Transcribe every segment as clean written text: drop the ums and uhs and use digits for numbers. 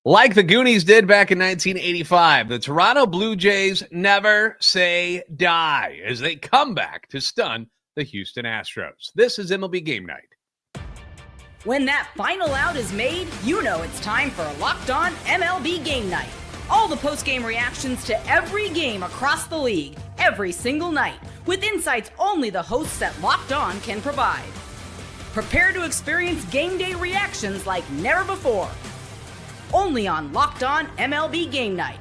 Like the Goonies did back in 1985, the Toronto Blue Jays never say die as they come back to stun the Houston Astros. This is MLB Game Night. When that final out is made, you know it's time for Locked On MLB Game Night. All the post-game reactions to every game across the league, every single night, with insights only the hosts at Locked On can provide. Prepare to experience game day reactions like never before. Only on Locked On MLB Game Night.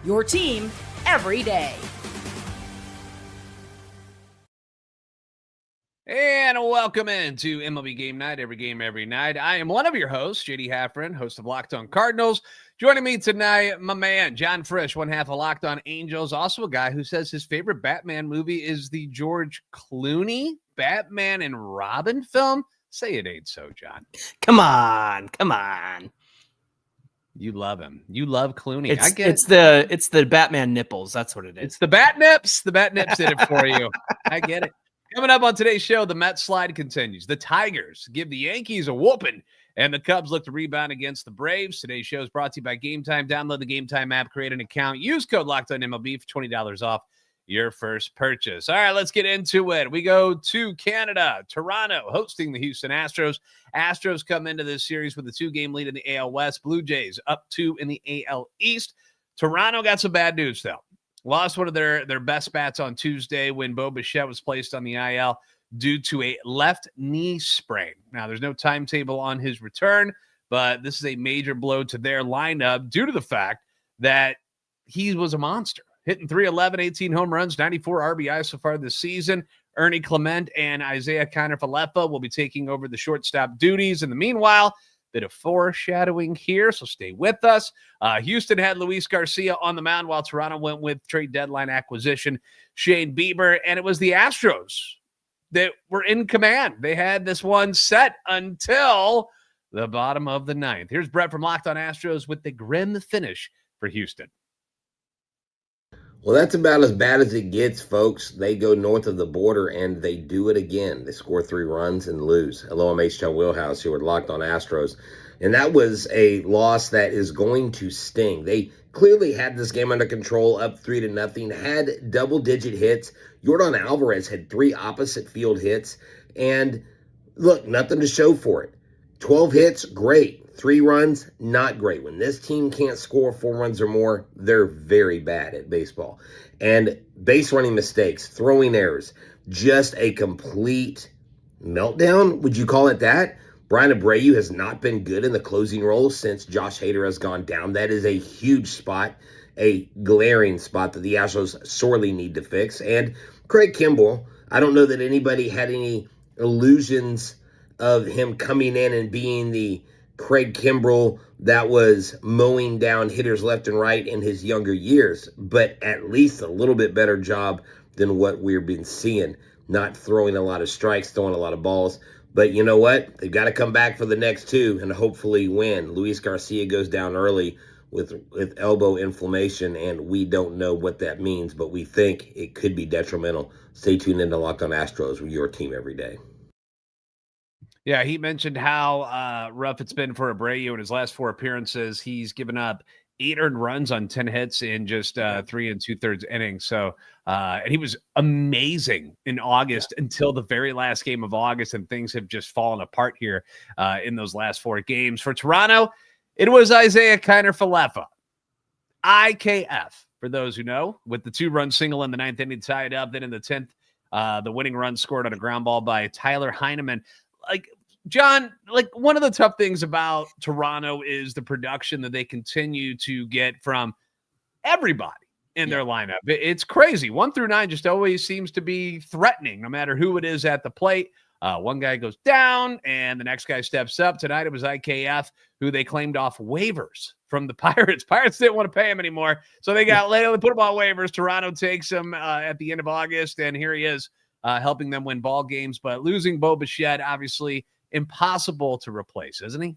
Your team every day. And welcome into MLB Game Night, every game, every night. I am one of your hosts, J.D. Hafron, host of Locked On Cardinals. Joining me tonight, my man, Jon Frisch, one half of Locked On Angels. Also a guy who says his favorite Batman movie is the George Clooney Batman and Robin film. Say it ain't so, John. Come on. You love him. You love Clooney. It's the Batman nipples. That's what it is. It's the bat nips. The bat nips did it for you. I get it. Coming up on today's show, the Mets slide continues. The Tigers give the Yankees a whooping, and the Cubs look to rebound against the Braves. Today's show is brought to you by Game Time. Download the Game Time app, create an account, use code LOCKEDONMLB for $20 off your first purchase. All right, let's get into it. We go to Canada, Toronto, hosting the Houston Astros. Astros come into this series with a 2-game lead in the AL West. Blue Jays up 2 in the AL East. Toronto got some bad news, though. Lost one of their best bats on Tuesday when Bo Bichette was placed on the IL due to a left knee sprain. Now, there's no timetable on his return, but this is a major blow to their lineup due to the fact that he was a monster. Hitting 311, 18 home runs, 94 RBI so far this season. Ernie Clement and Isaiah Kiner-Falefa will be taking over the shortstop duties. In the meanwhile, bit of foreshadowing here, so stay with us. Houston had Luis Garcia on the mound while Toronto went with trade deadline acquisition Shane Bieber, and it was the Astros that were in command. They had this one set until the bottom of the ninth. Here's Brett from Locked On Astros with the grim finish for Houston. Well, that's about as bad as it gets, folks. They go north of the border, and they do it again. They score 3 runs and lose. Hello, I'm H. Wheelhouse here with Locked On Astros. And that was a loss that is going to sting. They clearly had this game under control, up 3-0, had double-digit hits. Yordan Alvarez had 3 opposite field hits. And, look, nothing to show for it. 12 hits, great. 3 runs, not great. When this team can't score 4 runs or more, they're very bad at baseball. And base running mistakes, throwing errors, just a complete meltdown. Would you call it that? Brian Abreu has not been good in the closing role since Josh Hader has gone down. That is a huge spot, a glaring spot that the Astros sorely need to fix. And Craig Kimbrell, I don't know that anybody had any illusions of him coming in and being the Craig Kimbrell that was mowing down hitters left and right in his younger years, but at least a little bit better job than what we've been seeing. Not throwing a lot of strikes, throwing a lot of balls. But you know what? They've got to come back for the next 2 and hopefully win. Luis Garcia goes down early with elbow inflammation, and we don't know what that means, but we think it could be detrimental. Stay tuned in to Locked On Astros with your team every day. Yeah, he mentioned how rough it's been for Abreu in his last 4 appearances. He's given up 8 earned runs on 10 hits in just 3 2/3 innings. So, and he was amazing in August until the very last game of August, and things have just fallen apart here in those last 4 games. For Toronto, it was Isaiah Kiner-Falefa, IKF, for those who know, with the 2-run single in the 9th inning tied up. Then in the 10th, the winning run scored on a ground ball by Tyler Heineman. Like, John, like, one of the tough things about Toronto is the production that they continue to get from everybody in their lineup. It's crazy. 1 through 9 just always seems to be threatening, no matter who it is at the plate. One guy goes down and the next guy steps up. Tonight it was IKF, who they claimed off waivers from the Pirates. Pirates didn't want to pay him anymore, so they got later. They put him on waivers. Toronto takes him at the end of August, and here he is. Helping them win ball games, but losing Bo Bichette, obviously impossible to replace, isn't he?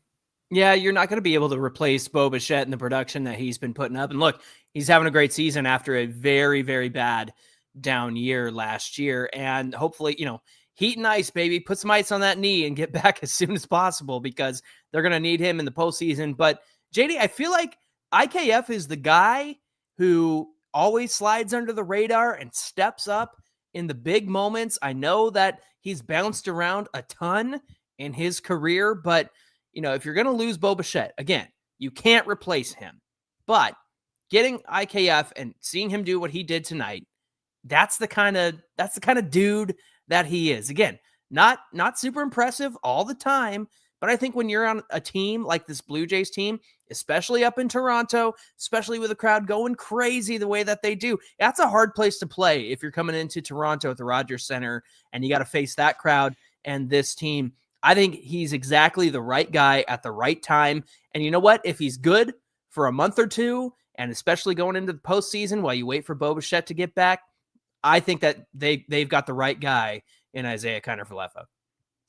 Yeah, you're not going to be able to replace Bo Bichette in the production that he's been putting up. And look, he's having a great season after a very, very bad down year last year. And hopefully, heat and ice, baby. Put some ice on that knee and get back as soon as possible because they're going to need him in the postseason. But JD, I feel like IKF is the guy who always slides under the radar and steps up in the big moments. I know that he's bounced around a ton in his career, but if you're going to lose Bo Bichette, again, you can't replace him. But getting IKF and seeing him do what he did tonight, that's the kind of dude that he is. Again, not super impressive all the time, but I think when you're on a team like this Blue Jays team, especially up in Toronto, especially with the crowd going crazy the way that they do, that's a hard place to play if you're coming into Toronto at the Rogers Center and you got to face that crowd and this team. I think he's exactly the right guy at the right time. And you know what? If he's good for a month or two, and especially going into the postseason while you wait for Bo Bichette to get back, I think that they've got the right guy in Isaiah Kiner-Falefa.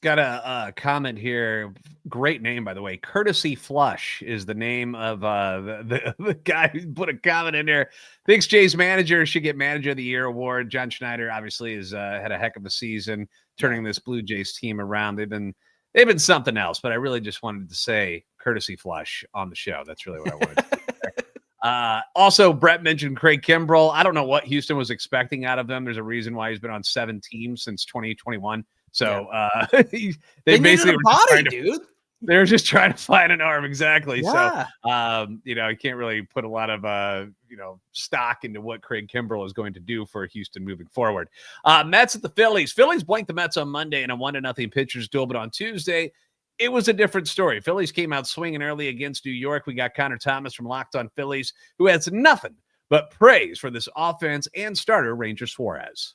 Got a comment here. Great name, by the way. Courtesy Flush is the name of the guy who put a comment in there. Thinks Jay's manager should get Manager of the Year award. John Schneider obviously has had a heck of a season turning this Blue Jays team around. They've been something else, but I really just wanted to say Courtesy Flush on the show. That's really what I wanted to do. Also, Brett mentioned Craig Kimbrell. I don't know what Houston was expecting out of them. There's a reason why he's been on 7 teams since 2021. So they basically were dude. They were just trying to find an arm. Exactly. Yeah. So, I can't really put a lot of, stock into what Craig Kimbrell is going to do for Houston moving forward. Mets at the Phillies. Phillies blanked the Mets on Monday in a 1-0 pitcher's duel, but on Tuesday, it was a different story. Phillies came out swinging early against New York. We got Connor Thomas from Locked On Phillies, who has nothing but praise for this offense and starter Ranger Suarez.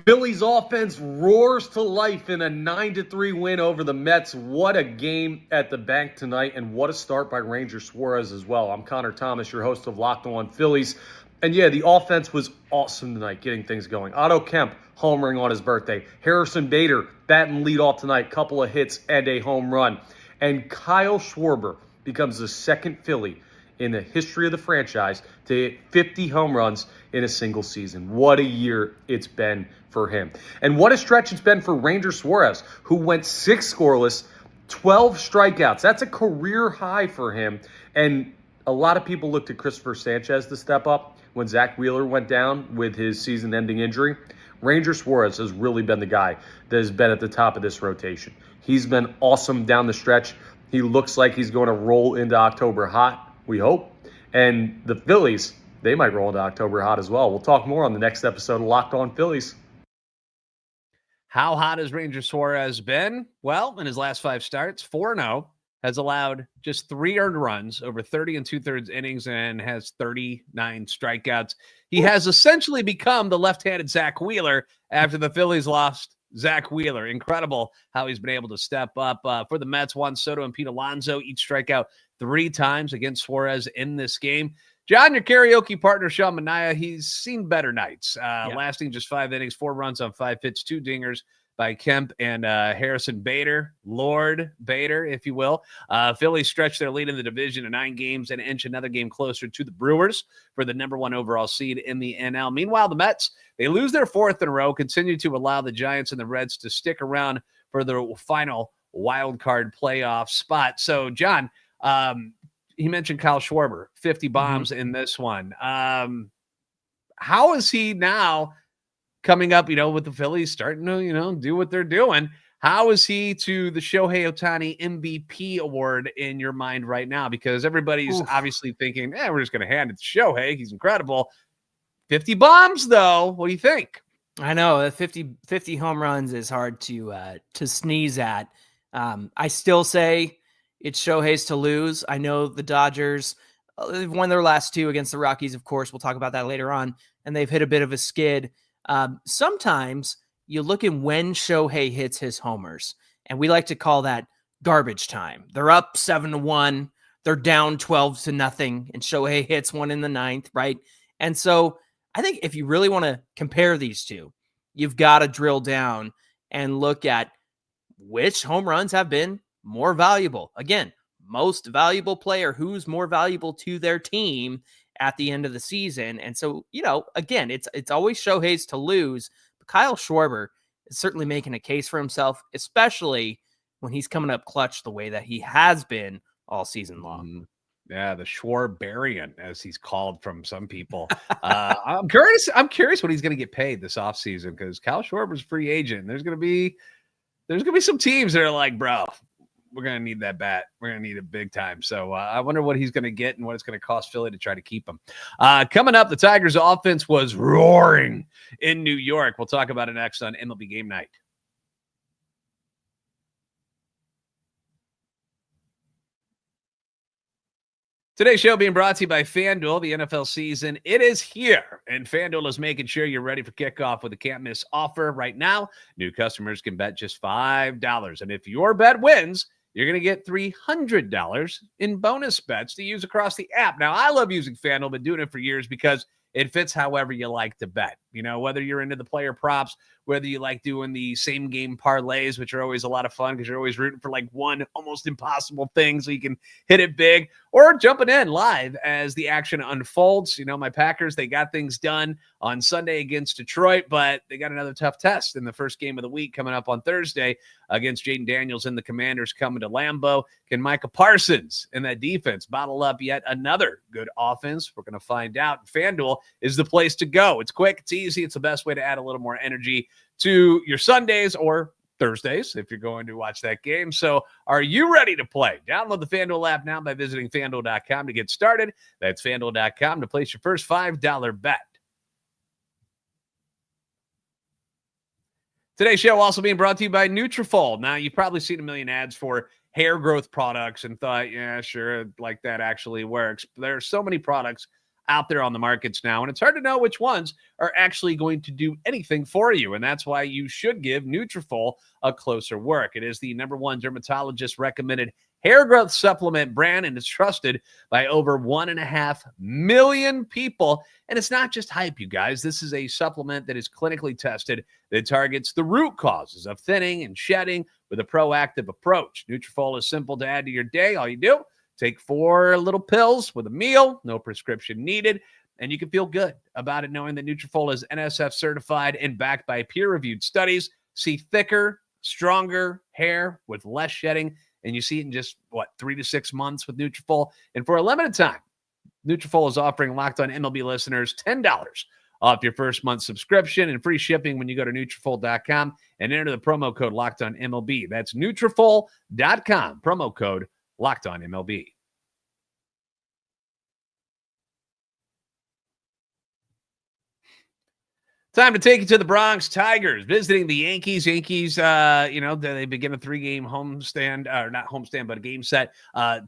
Phillies offense roars to life in a 9-3 win over the Mets. What a game at the bank tonight, and what a start by Ranger Suarez as well. I'm Connor Thomas, your host of Locked On Phillies. And yeah, the offense was awesome tonight, getting things going. Otto Kemp homering on his birthday. Harrison Bader batting leadoff tonight, couple of hits and a home run. And Kyle Schwarber becomes the second Philly in the history of the franchise to hit 50 home runs in a single season. What a year it's been for him. And what a stretch it's been for Ranger Suarez, who went 6 scoreless, 12 strikeouts. That's a career high for him. And a lot of people looked at Christopher Sanchez to step up when Zach Wheeler went down with his season-ending injury. Ranger Suarez has really been the guy that has been at the top of this rotation. He's been awesome down the stretch. He looks like he's going to roll into October hot. We hope. And the Phillies, they might roll into October hot as well. We'll talk more on the next episode of Locked On Phillies. How hot has Ranger Suarez been? Well, in his last 5 starts, 4-0, has allowed just 3 earned runs over 30 2/3 innings and has 39 strikeouts. He has essentially become the left-handed Zach Wheeler after the Phillies lost Zach Wheeler. Incredible how he's been able to step up. For the Mets, Juan Soto and Pete Alonso each strike out 3 times against Suarez in this game. John, your karaoke partner, Sean Manaea, he's seen better nights, lasting just 5 innings, 4 runs on 5 hits, 2 dingers by Kemp and Harrison Bader, Lord Bader, if you will. Phillies stretched their lead in the division to 9 games and inch another game closer to the Brewers for the number 1 overall seed in the NL. Meanwhile, the Mets, they lose their 4th in a row, continue to allow the Giants and the Reds to stick around for the final wild card playoff spot. So, John, he mentioned Kyle Schwarber, 50 bombs in this one. How is he now coming up, with the Phillies starting to, do what they're doing? How is he to the Shohei Ohtani MVP award in your mind right now? Because everybody's obviously thinking, we're just going to hand it to Shohei. He's incredible. 50 bombs, though. What do you think? I know 50 home runs is hard to sneeze at. I still say it's Shohei's to lose. I know the Dodgers, they've won their last 2 against the Rockies, of course. We'll talk about that later on. And they've hit a bit of a skid. Sometimes you look at when Shohei hits his homers, and we like to call that garbage time. They're up 7-1. They're down 12-0, and Shohei hits one in the 9th, right? And so I think if you really want to compare these two, you've got to drill down and look at which home runs have been more valuable. Again, most valuable player, who's more valuable to their team at the end of the season. And so, again, it's always Shohei's to lose, but Kyle Schwarber is certainly making a case for himself, especially when he's coming up clutch the way that he has been all season long. Mm-hmm. Yeah, the Schwarbarian, as he's called from some people. I'm curious what he's going to get paid this offseason, because Kyle Schwarber's free agent. There's going to be some teams that are like, bro, we're going to need that bat. We're going to need it big time. So I wonder what he's going to get and what it's going to cost Philly to try to keep him. Coming up, the Tigers' offense was roaring in New York. We'll talk about it next on MLB Game Night. Today's show being brought to you by FanDuel. The NFL season, it is here, and FanDuel is making sure you're ready for kickoff with a can't-miss offer right now. New customers can bet just $5, and if your bet wins, you're going to get $300 in bonus bets to use across the app. Now, I love using FanDuel, been doing it for years because it fits however you like to bet. You know, whether you're into the player props, whether you like doing the same game parlays, which are always a lot of fun because you're always rooting for like one almost impossible thing so you can hit it big, or jumping in live as the action unfolds. You know, my Packers, they got things done on Sunday against Detroit, but they got another tough test in the first game of the week coming up on Thursday against Jaden Daniels and the Commanders coming to Lambeau. Can Micah Parsons and that defense bottle up yet another good offense? We're going to find out. FanDuel is the place to go. It's quick, it's easy, it's the best way to add a little more energy to your Sundays or Thursdays if you're going to watch that game. So are you ready to play? Download the FanDuel app now by visiting FanDuel.com to get started. That's FanDuel.com to place your first $5 bet. Today's show also being brought to you by Nutrafol. Now, you've probably seen a million ads for hair growth products and thought, yeah, sure, like that actually works. There are so many products out there on the markets now, and it's hard to know which ones are actually going to do anything for you, and that's why you should give Nutrafol a closer work. It is the #1 dermatologist recommended hair growth supplement brand, and it's trusted by over 1.5 million people. And it's not just hype, you guys. This is a supplement that is clinically tested that targets the root causes of thinning and shedding with a proactive approach. Nutrafol is simple to add to your day. All you do, take 4 little pills with a meal, no prescription needed, and you can feel good about it knowing that Nutrafol is NSF certified and backed by peer-reviewed studies. See thicker, stronger hair with less shedding, and you see it in just, 3 to 6 months with Nutrafol. And for a limited time, Nutrafol is offering Locked On MLB listeners $10 off your first month subscription and free shipping when you go to Nutrafol.com and enter the promo code Locked On MLB. That's Nutrafol.com, promo code Locked On MLB. Time to take it to the Bronx. Tigers visiting the Yankees. Yankees, they begin a 3-game homestand, or not homestand, but a game set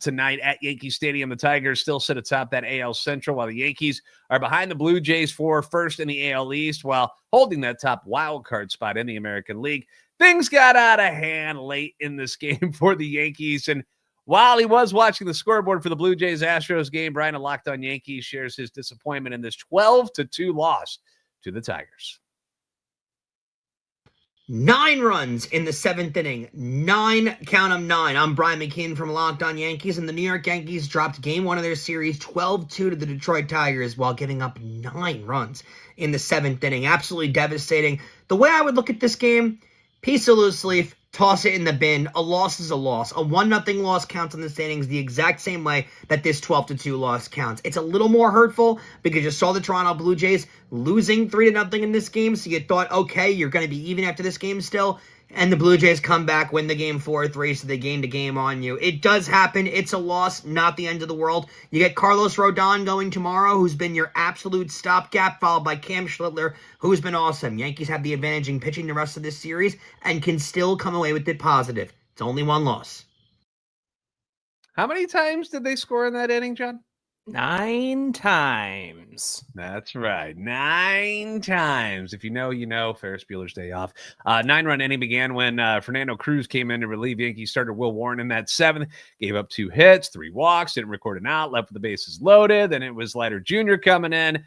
tonight at Yankee Stadium. The Tigers still sit atop that AL Central, while the Yankees are behind the Blue Jays for first in the AL East, while holding that top wild card spot in the American League. Things got out of hand late in this game for the Yankees, and while he was watching the scoreboard for the Blue Jays Astros game, Brian of Locked On Yankees shares his disappointment in this 12-2 loss to the Tigers. 9 runs in the 7th inning. 9, count 'em 9. I'm Brian McKeon from Locked On Yankees, and the New York Yankees dropped game 1 of their series 12-2 to the Detroit Tigers while giving up 9 runs in the 7th inning. Absolutely devastating. The way I would look at this game, piece of loose leaf, toss it in the bin. A loss is a loss. A 1-0 loss counts in the standings the exact same way that this 12-2 loss counts. It's a little more hurtful because you saw the Toronto Blue Jays losing 3-0 in this game, so you thought, okay, you're going to be even after this game still. And the Blue Jays come back, win the game 4-3, so they gained a game on you. It does happen. It's a loss, not the end of the world. You get Carlos Rodon going tomorrow, who's been your absolute stopgap, followed by Cam Schlittler, who's been awesome. Yankees have the advantage in pitching the rest of this series and can still come away with it positive. It's only 1 loss. How many times did they score in that inning, John? 9 times. That's right. 9 times. If you know, you know. Ferris Bueller's Day Off. 9-run inning began when Fernando Cruz came in to relieve Yankees starter Will Warren in that 7th. Gave up 2 hits, 3 walks, didn't record an out, left with the bases loaded. Then it was Leiter Jr. coming in.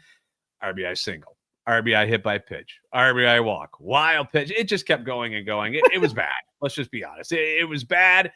RBI single. RBI hit by pitch. RBI walk. Wild pitch. It just kept going and going. It was bad. Let's just be honest. It was bad.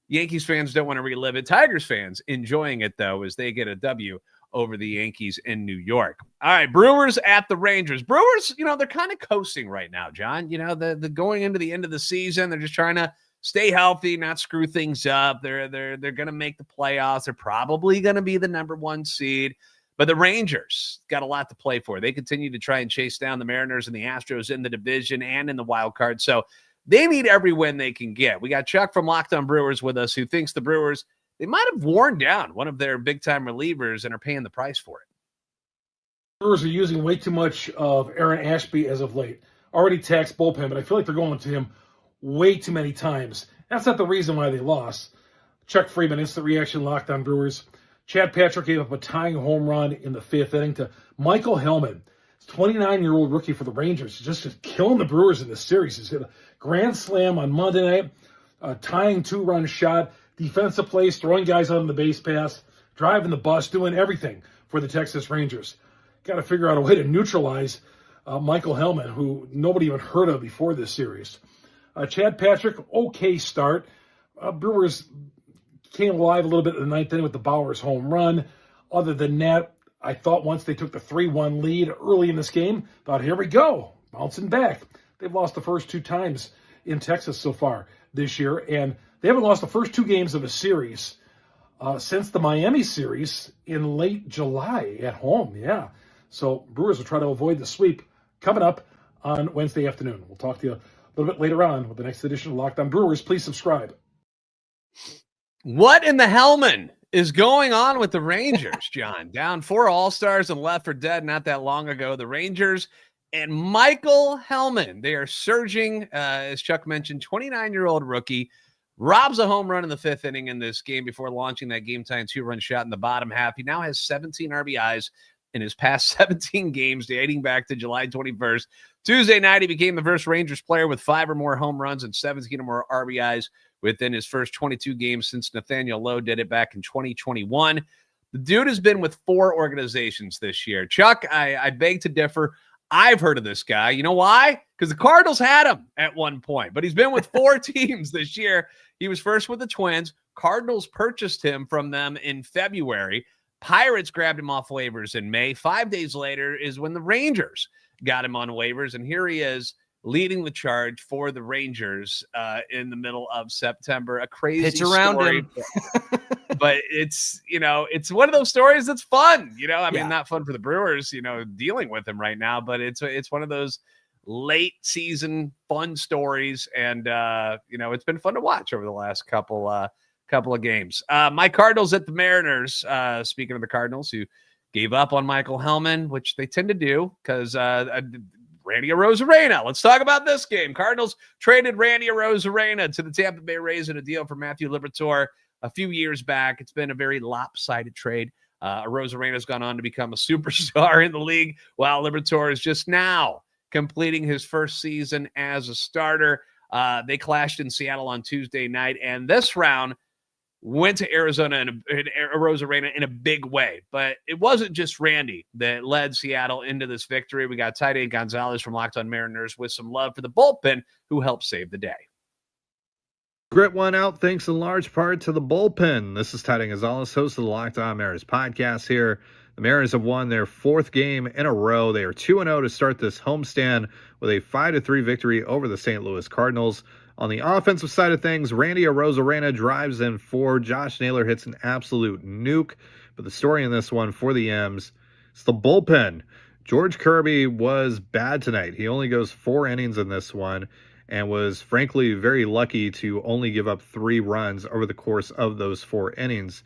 Yankees fans don't want to relive it. Tigers fans enjoying it, though, as they get a W over the Yankees in New York. All right, Brewers at the Rangers. Brewers, they're kind of coasting right now, John. The going into the end of the season, they're just trying to stay healthy, not screw things up. They're going to make the playoffs. They're probably going to be the number 1 seed. But the Rangers got a lot to play for. They continue to try and chase down the Mariners and the Astros in the division and in the wild card. So they need every win they can get. We got Chuck from Locked On Brewers with us, who thinks the Brewers, they might have worn down one of their big-time relievers and are paying the price for it. Brewers are using way too much of Aaron Ashby as of late. Already taxed bullpen, but I feel like they're going to him way too many times. That's not the reason why they lost. Chuck Freeman, instant reaction, Locked On Brewers. Chad Patrick gave up a tying home run in the 5th inning to Michael Hellman. This 29-year-old rookie for the Rangers, just killing the Brewers in this series. He's hit a grand slam on Monday night, a tying 2-run shot, defensive plays, throwing guys out on the base pass, driving the bus, doing everything for the Texas Rangers. Got to figure out a way to neutralize Michael Hellman, who nobody even heard of before this series. Chad Patrick, okay start. Brewers came alive a little bit in the 9th inning with the Bowers home run. Other than that, I thought once they took the 3-1 lead early in this game, thought, here we go, bouncing back. They've lost the first 2 times in Texas so far this year, and they haven't lost the first 2 games of a series since the Miami series in late July at home. Yeah, so Brewers will try to avoid the sweep coming up on Wednesday afternoon. We'll talk to you a little bit later on with the next edition of Locked On Brewers. Please subscribe. What in the Hellman is going on with the Rangers, John? Down 4 All-Stars and left for dead not that long ago. The Rangers and Michael Hellman, they are surging, as Chuck mentioned, 29-year-old rookie, robs a home run in the 5th inning in this game before launching that game-tying 2-run shot in the bottom half. He now has 17 RBIs in his past 17 games dating back to July 21st. Tuesday night, he became the first Rangers player with 5 or more home runs and 17 or more RBIs within his first 22 games since Nathaniel Lowe did it back in 2021. The dude has been with 4 organizations this year. Chuck, I beg to differ. I've heard of this guy. You know why? Because the Cardinals had him at one point, but he's been with 4 teams this year. He was first with the Twins. Cardinals purchased him from them in February. Pirates grabbed him off waivers in May. 5 days later is when the Rangers got him on waivers, and here he is leading the charge for the Rangers in the middle of September. A crazy pitch around story, him. but it's one of those stories that's fun. I mean, Yeah. not fun for the Brewers, dealing with him right now, but it's one of those late season fun stories, and it's been fun to watch over the last couple of games. My Cardinals at the Mariners. Speaking of the Cardinals, who gave up on Michael Hellman, which they tend to do because Randy Arozarena. Let's talk about this game. Cardinals traded Randy Arozarena to the Tampa Bay Rays in a deal for Matthew Liberatore a few years back. It's been a very lopsided trade. Arozarena has gone on to become a superstar in the league, while Liberatore is just now completing his first season as a starter. They clashed in Seattle on Tuesday night, and this round went to Arizona and Arozarena in a big way. But it wasn't just Randy that led Seattle into this victory. We got Tight End Gonzalez from Locked On Mariners with some love for the bullpen, who helped save the day. Grit one out thanks in large part to the bullpen. This is Tight End Gonzalez, host of the Locked On Mariners podcast here. The Mariners have won their 4th game in a row. They are 2-0 to start this homestand with a 5-3 victory over the St. Louis Cardinals. On the offensive side of things, Randy Arozarena drives in 4. Josh Naylor hits an absolute nuke. But the story in this one for the M's, it's the bullpen. George Kirby was bad tonight. He only goes 4 innings in this one and was frankly very lucky to only give up 3 runs over the course of those 4 innings.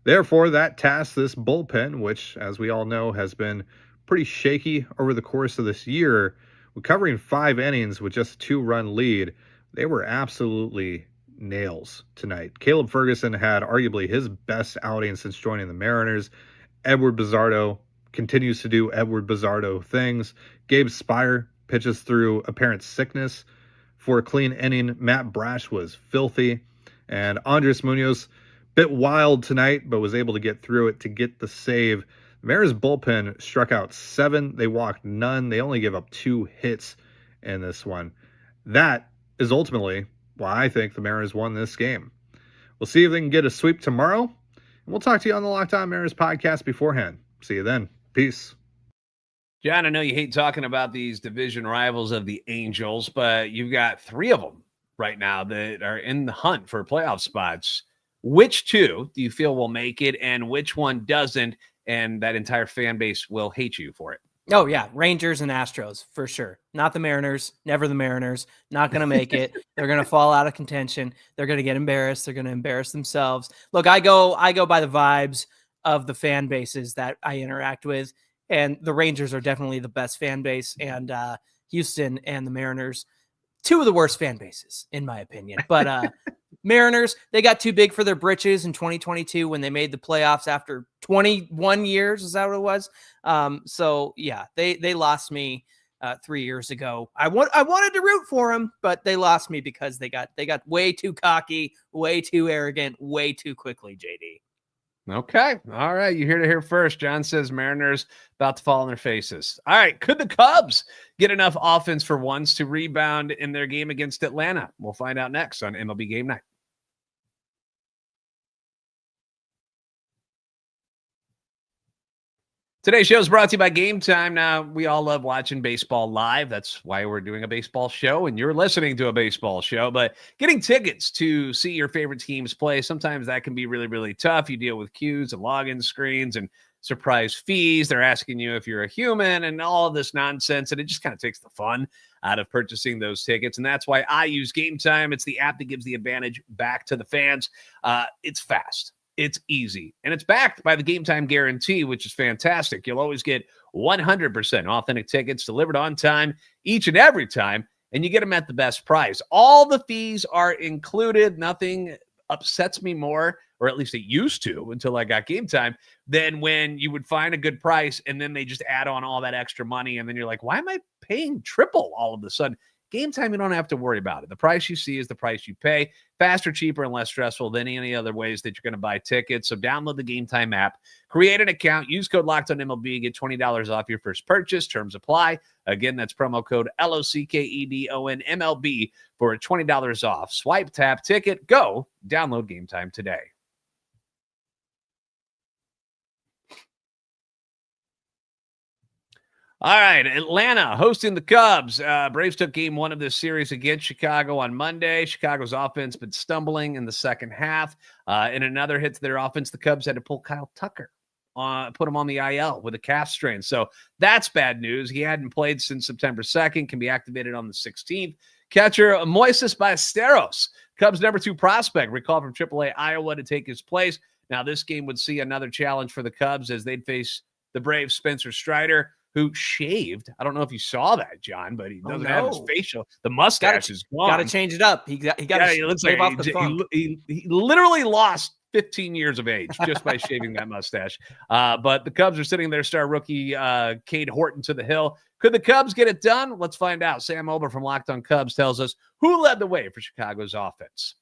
Therefore, that tasked this bullpen, which, as we all know, has been pretty shaky over the course of this year, with covering 5 innings with just a 2-run lead. They were absolutely nails tonight. Caleb Ferguson had arguably his best outing since joining the Mariners. Edward Bizardo continues to do Edward Bizardo things. Gabe Spire pitches through apparent sickness for a clean inning. Matt Brash was filthy. And Andres Munoz, bit wild tonight, but was able to get through it to get the save. The Mariners bullpen struck out 7. They walked none. They only gave up 2 hits in this one. That is ultimately why I think the Mariners won this game. We'll see if they can get a sweep tomorrow, and we'll talk to you on the Locked On Mariners podcast beforehand. See you then. Peace. John, I know you hate talking about these division rivals of the Angels, but you've got 3 of them right now that are in the hunt for playoff spots. Which two do you feel will make it, and which one doesn't, and that entire fan base will hate you for it? Oh, yeah. Rangers and Astros, for sure. Not the Mariners. Never the Mariners. Not going to make it. They're going to fall out of contention. They're going to get embarrassed. They're going to embarrass themselves. Look, I go by the vibes of the fan bases that I interact with, and the Rangers are definitely the best fan base, and Houston and the Mariners, two of the worst fan bases, in my opinion. But Mariners, they got too big for their britches in 2022 when they made the playoffs after 21 years. Is that what it was? So yeah, they lost me 3 years ago. I wanted to root for them, but they lost me because they got way too cocky, way too arrogant, way too quickly, JD. Okay. All right. You hear it here first. John says Mariners about to fall on their faces. All right. Could the Cubs get enough offense for once to rebound in their game against Atlanta? We'll find out next on MLB Game Night. Today's show is brought to you by Game Time. Now, we all love watching baseball live. That's why we're doing a baseball show, and you're listening to a baseball show. But getting tickets to see your favorite teams play, sometimes that can be really, really tough. You deal with queues and login screens and surprise fees. They're asking you if you're a human and all of this nonsense, and it just kind of takes the fun out of purchasing those tickets. And that's why I use Game Time. It's the app that gives the advantage back to the fans. It's fast. It's easy, and it's backed by the Game Time guarantee, which is fantastic. You'll always get 100% authentic tickets delivered on time each and every time, and you get them at the best price. All the fees are included. Nothing upsets me more, or at least it used to until I got Game Time, than when you would find a good price, and then they just add on all that extra money, and then you're like, why am I paying triple all of a sudden? Game Time, you don't have to worry about it. The price you see is the price you pay. Faster, cheaper, and less stressful than any other ways that you're going to buy tickets. So download the Game Time app, create an account, use code LOCKEDONMLB, get $20 off your first purchase. Terms apply. Again, that's promo code LOCKEDONMLB for $20 off. Swipe, tap, ticket, go. Download Game Time today. All right, Atlanta hosting the Cubs. Braves took game one of this series against Chicago on Monday. Chicago's offense been stumbling in the second half. In another hit to their offense, the Cubs had to pull Kyle Tucker, put him on the IL with a calf strain. So that's bad news. He hadn't played since September 2nd, can be activated on the 16th. Catcher Moises Ballesteros, Cubs' number 2 prospect, recalled from AAA Iowa to take his place. Now, this game would see another challenge for the Cubs as they'd face the Braves' Spencer Strider, who shaved. I don't know if you saw that, John, but he doesn't have his facial. The mustache is gone. Got to change it up. He got to shave off the funk. He literally lost 15 years of age just by shaving that mustache. But the Cubs are sitting their star rookie, Cade Horton, to the hill. Could the Cubs get it done? Let's find out. Sam Ober from Locked On Cubs tells us who led the way for Chicago's offense.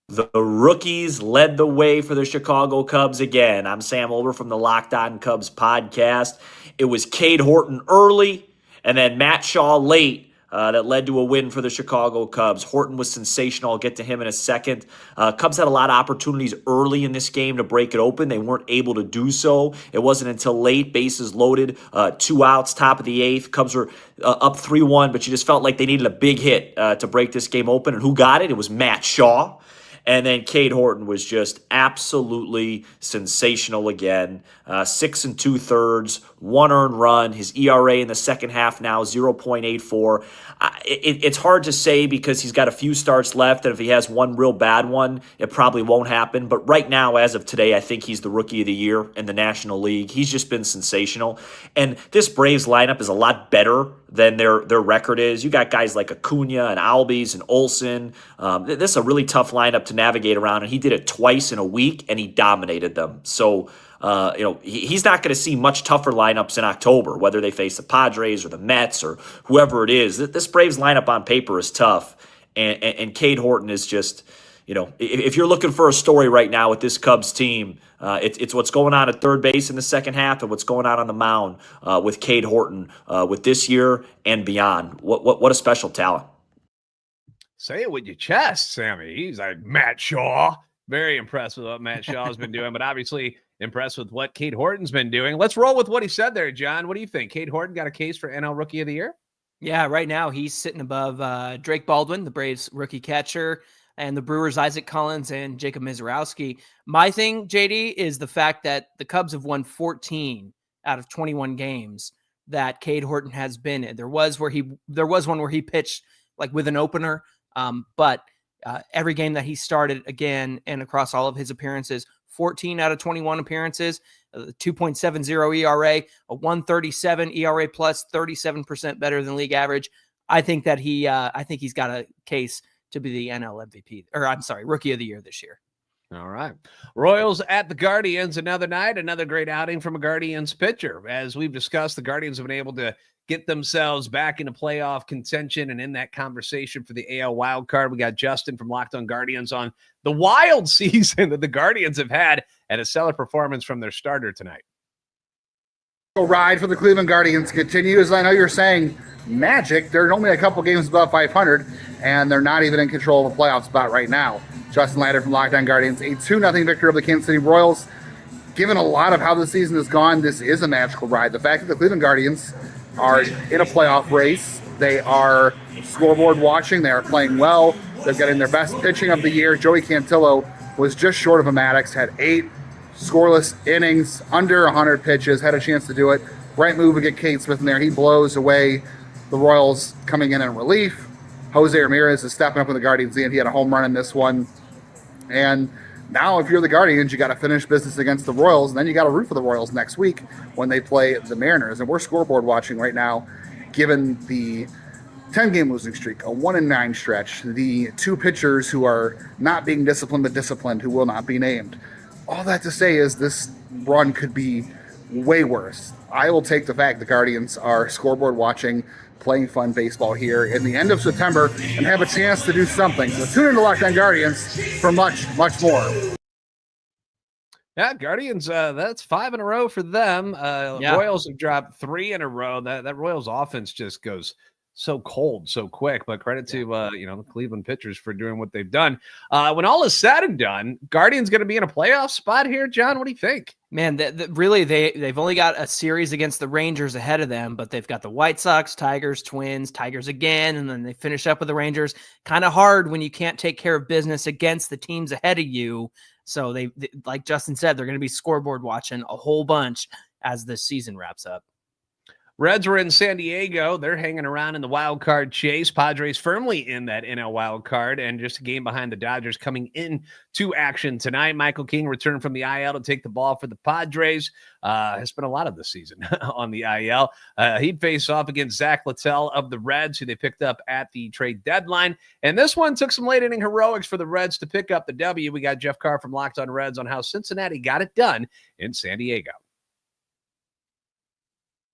The rookies led the way for the Chicago Cubs again. I'm Sam Olber from the Locked On Cubs podcast. It was Cade Horton early and then Matt Shaw late that led to a win for the Chicago Cubs. Horton was sensational. I'll get to him in a second. Cubs had a lot of opportunities early in this game to break it open. They weren't able to do so. It wasn't until late, bases loaded, 2 outs, top of the 8th. Cubs were up 3-1, but you just felt like they needed a big hit to break this game open. And who got it? It was Matt Shaw. And then Cade Horton was just absolutely sensational again. 6 2/3, 1 earned run. His ERA in the second half now 0.84. It's hard to say because he's got a few starts left, and if he has one real bad one, it probably won't happen. But right now, as of today, I think he's the Rookie of the Year in the National League. He's just been sensational. And this Braves lineup is a lot better than their record is. You got guys like Acuna and Albies and Olsen. This is a really tough lineup to navigate around, and he did it twice in a week, and he dominated them. So, he's not going to see much tougher lineups in October, whether they face the Padres or the Mets or whoever it is. This Braves lineup on paper is tough, and Cade Horton is just, if you're looking for a story right now with this Cubs team, it's what's going on at third base in the second half and what's going on the mound with Cade Horton with this year and beyond. What a special talent. Say it with your chest, Sammy. He's like Matt Shaw. Very impressed with what Matt Shaw has been doing, but obviously impressed with what Cade Horton's been doing. Let's roll with what he said there, John. What do you think? Cade Horton got a case for NL Rookie of the Year? Yeah, right now he's sitting above Drake Baldwin, the Braves rookie catcher, and the Brewers' Isaac Collins and Jacob Mizorowski. My thing, JD, is the fact that the Cubs have won 14 out of 21 games that Cade Horton has been in. There was one where he pitched like with an opener, but every game that he started again and across all of his appearances, 14 out of 21 appearances, 2.70 ERA, a 137 ERA plus, 37% better than league average. I think that he's got a case to be the NL MVP, or I'm sorry, Rookie of the Year this year. All right. Royals at the Guardians another night, another great outing from a Guardians pitcher. As we've discussed, the Guardians have been able to get themselves back into playoff contention and in that conversation for the AL wild card. We got Justin from Locked On Guardians on the wild season that the Guardians have had and a stellar performance from their starter tonight. Ride for the Cleveland Guardians continues. I know you're saying magic. They're only a couple games above 500, and they're not even in control of a playoff spot right now. Justin Lander from Locked On Guardians, a 2-0 victory over the Kansas City Royals. Given a lot of how the season has gone, this is a magical ride. The fact that the Cleveland Guardians are in a playoff race, they are scoreboard watching, they are playing well, they're getting their best pitching of the year. Joey Cantillo was just short of a Maddox, had 8 scoreless innings, under 100 pitches, had a chance to do it. Right move to get Cade Smith in there. He blows away the Royals coming in relief. Jose Ramirez is stepping up with the Guardians, and he had a home run in this one. And now if you're the Guardians, you got to finish business against the Royals, and then you got to root for the Royals next week when they play the Mariners. And we're scoreboard watching right now, given the 10-game losing streak, a 1-9 stretch, the 2 pitchers who are not being disciplined but disciplined, who will not be named. All that to say is this run could be way worse. I will take the fact the Guardians are scoreboard watching, playing fun baseball here in the end of September and have a chance to do something. So tune into Locked On Guardians for much, much more. Yeah, Guardians, that's 5 in a row for them. Royals have dropped 3 in a row. That Royals offense just goes so cold, so quick. But credit to the Cleveland pitchers for doing what they've done. When all is said and done, Guardians going to be in a playoff spot here, John. What do you think? Man, really, they've only got a series against the Rangers ahead of them, but they've got the White Sox, Tigers, Twins, Tigers again, and then they finish up with the Rangers. Kind of hard when you can't take care of business against the teams ahead of you. So they like Justin said, they're going to be scoreboard watching a whole bunch as this season wraps up. Reds were in San Diego. They're hanging around in the wild card chase. Padres firmly in that NL wild card, and just a game behind the Dodgers coming into action tonight. Michael King returned from the IL to take the ball for the Padres. Has spent a lot of the season on the IL. He'd face off against Zach Littell of the Reds, who they picked up at the trade deadline. And this one took some late inning heroics for the Reds to pick up the W. We got Jeff Carr from Locked On Reds on how Cincinnati got it done in San Diego.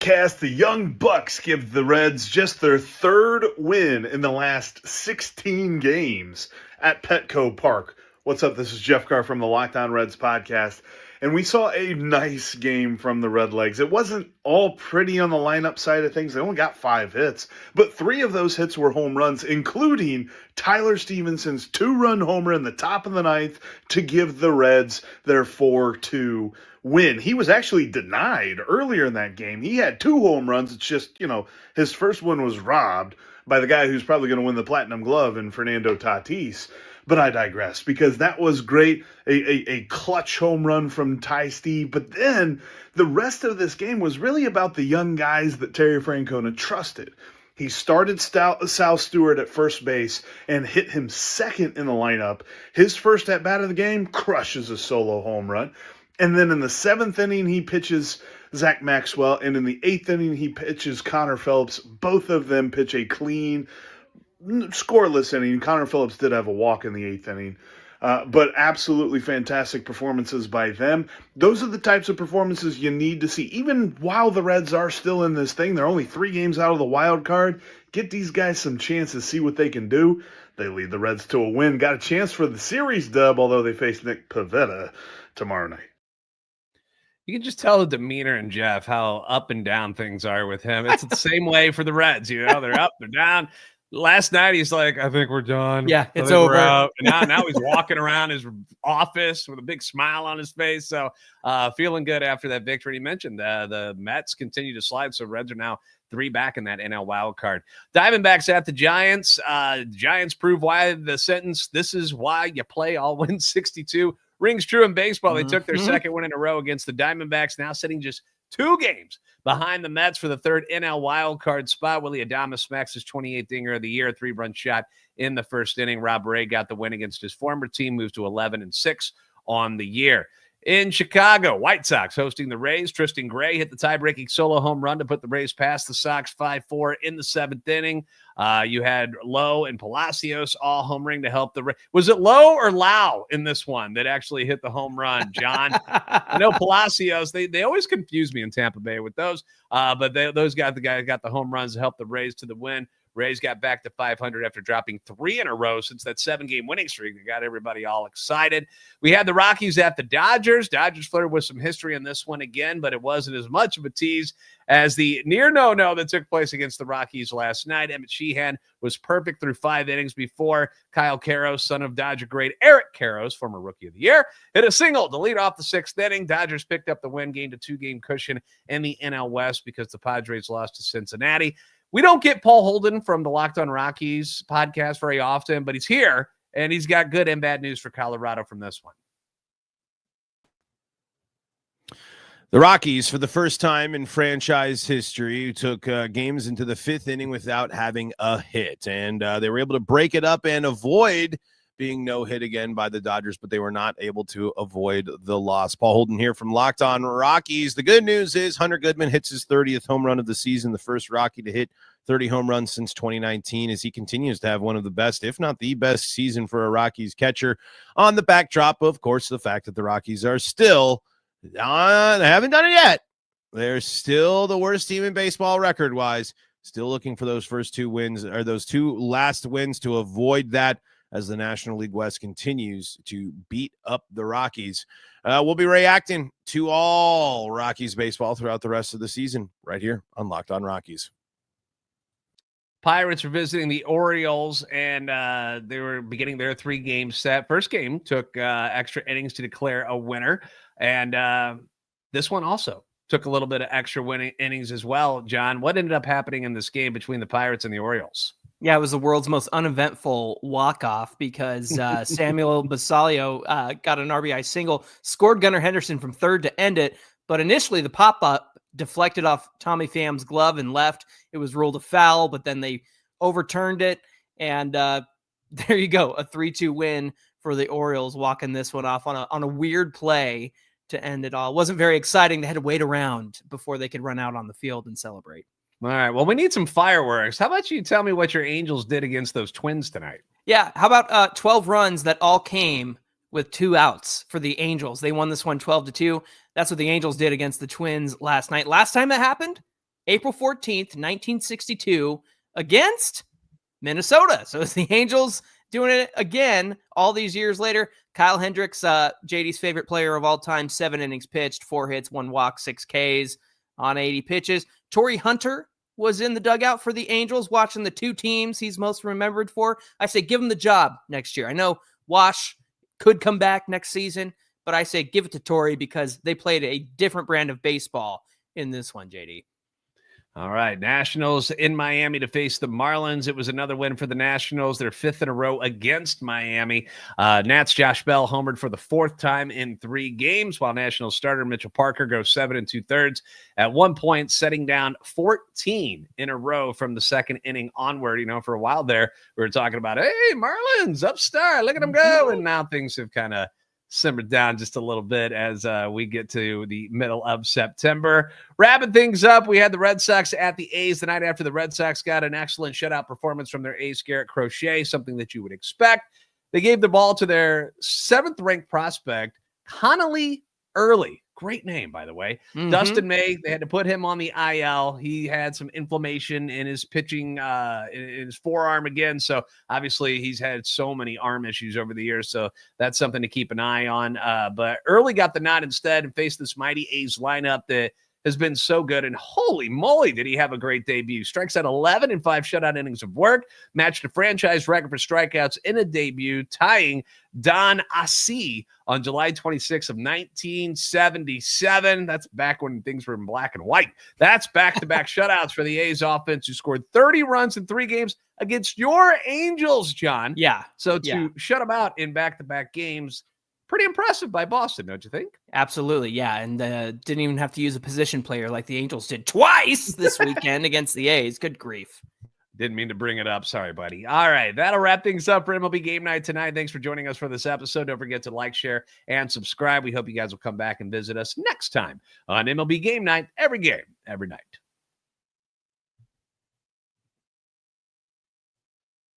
The Young Bucks give the Reds just their 3rd win in the last 16 games at Petco Park. What's up? This is Jeff Carr from the Locked On Reds podcast, and we saw a nice game from the Redlegs. It wasn't all pretty on the lineup side of things. They only got 5 hits, but 3 of those hits were home runs, including Tyler Stevenson's 2-run homer in the top of the 9th to give the Reds their 4-2 win. He was actually denied earlier in that game. He had 2 home runs. It's just, his first one was robbed by the guy who's probably going to win the Platinum Glove in Fernando Tatis. But I digress, because that was great. A clutch home run from Ty Steve. But then the rest of this game was really about the young guys that Terry Francona trusted. He started Sal Stewart at first base and hit him second in the lineup. His first at-bat of the game crushes a solo home run. And then in the 7th inning, he pitches Zach Maxwell. And in the 8th inning, he pitches Connor Phillips. Both of them pitch a clean, scoreless inning. Connor Phillips did have a walk in the 8th inning. But absolutely fantastic performances by them. Those are the types of performances you need to see. Even while the Reds are still in this thing, they're only 3 games out of the wild card. Get these guys some chances, see what they can do. They lead the Reds to a win. Got a chance for the series dub, although they face Nick Pivetta tomorrow night. You can just tell the demeanor in Jeff, how up and down things are with him. It's the same way for the Reds. They're up, they're down. Last night, he's like, I think we're done. Yeah, I it's think we're over. out. And now he's walking around his office with a big smile on his face. So feeling good after that victory. He mentioned the Mets continue to slide. So Reds are now 3 back in that NL wild card. Diamondbacks at the Giants. Giants prove why the sentence, this is why you play all win 62, rings true in baseball. They took their second win in a row against the Diamondbacks, now sitting just 2 games behind the Mets for the 3rd NL wild card spot. Willie Adames smacks his 28th dinger of the year, 3-run shot in the first inning. Rob Ray got the win against his former team, moves to 11-6 on the year. In Chicago, White Sox hosting the Rays. Tristan Gray hit the tie-breaking solo home run to put the Rays past the Sox 5-4 in the 7th inning. You had Lowe and Palacios all homering to help the Rays. Was it Lowe or Lau in this one that actually hit the home run, John? I know Palacios, they always confuse me in Tampa Bay with those, but those guys got the home runs to help the Rays to the win. Rays got back to 500 after dropping 3 in a row since that 7-game winning streak that got everybody all excited. We had the Rockies at the Dodgers. Dodgers flirted with some history in this one again, but it wasn't as much of a tease as the near no-no that took place against the Rockies last night. Emmett Sheehan was perfect through 5 innings before Kyle Karros, son of Dodger great Eric Karros, former Rookie of the Year, hit a single to lead off the 6th inning. Dodgers picked up the win, gained a 2-game cushion in the NL West because the Padres lost to Cincinnati. We don't get Paul Holden from the Locked on Rockies podcast very often, but he's here, and he's got good and bad news for Colorado from this one. The Rockies, for the first time in franchise history, took games into the 5th inning without having a hit, and they were able to break it up and avoid being no hit again by the Dodgers, but they were not able to avoid the loss. Paul Holden here from Locked on Rockies. The good news is Hunter Goodman hits his 30th home run of the season, the first Rocky to hit 30 home runs since 2019, as he continues to have one of the best, if not the best, season for a Rockies catcher, on the backdrop, of course, the fact that the Rockies are still, they haven't done it yet. They're still the worst team in baseball record-wise, still looking for those first 2 wins, or those 2 last wins to avoid that, as the National League West continues to beat up the Rockies. We'll be reacting to all Rockies baseball throughout the rest of the season right here on Locked on Rockies. Pirates were visiting the Orioles, and they were beginning their 3-game set. First game took extra innings to declare a winner, and this one also took a little bit of extra winning innings as well. John, what ended up happening in this game between the Pirates and the Orioles? Yeah, it was the world's most uneventful walk-off because Samuel Basalio got an RBI single, scored Gunnar Henderson from third to end it, but initially the pop-up deflected off Tommy Pham's glove and left. It was ruled a foul, but then they overturned it, and there you go, a 3-2 win for the Orioles, walking this one off on a weird play to end it all. It wasn't very exciting. They had to wait around before they could run out on the field and celebrate. All right. Well, we need some fireworks. How about you tell me what your Angels did against those Twins tonight? Yeah. How about 12 runs that all came with 2 outs for the Angels? They won this one 12-2. That's what the Angels did against the Twins last night. Last time that happened, April 14th, 1962, against Minnesota. So it's the Angels doing it again all these years later. Kyle Hendricks, JD's favorite player of all time, 7 innings pitched, 4 hits, 1 walk, 6 Ks on 80 pitches. Torrey Hunter was in the dugout for the Angels watching the 2 teams he's most remembered for. I say give him the job next year. I know Wash could come back next season, but I say give it to Torrey because they played a different brand of baseball in this one, JD. All right, Nationals in Miami to face the Marlins. It was another win for the Nationals, their 5th in a row against Miami. Nats' Josh Bell homered for the 4th time in 3 games, while Nationals starter Mitchell Parker goes 7 2/3. At one point, setting down 14 in a row from the 2nd inning onward. You know, for a while there, we were talking about, hey, Marlins, upstart, look at them go. And now things have kind of simmered down just a little bit as we get to the middle of September. Wrapping things up, we had the Red Sox at the A's the night after the Red Sox got an excellent shutout performance from their ace, Garrett Crochet, something that you would expect. They gave the ball to their 7th-ranked prospect, Connelly Early. Great name, by the way. Mm-hmm. Dustin May, they had to put him on the IL. He had some inflammation in his pitching, in his forearm again. So obviously he's had so many arm issues over the years. So that's something to keep an eye on. But Early got the nod instead and faced this mighty A's lineup that has been so good, and holy moly, did he have a great debut. Strikes out 11 in 5 shutout innings of work, matched a franchise record for strikeouts in a debut, tying Don Assi on July 26th of 1977. That's back when things were in black and white. That's back-to-back shutouts for the A's offense, who scored 30 runs in 3 games against your Angels, John. Yeah. So to shut them out in back-to-back games, pretty impressive by Boston, don't you think? Absolutely, yeah. And didn't even have to use a position player like the Angels did twice this weekend against the A's. Good grief. Didn't mean to bring it up. Sorry, buddy. All right, that'll wrap things up for MLB Game Night tonight. Thanks for joining us for this episode. Don't forget to like, share, and subscribe. We hope you guys will come back and visit us next time on MLB Game Night, every game, every night.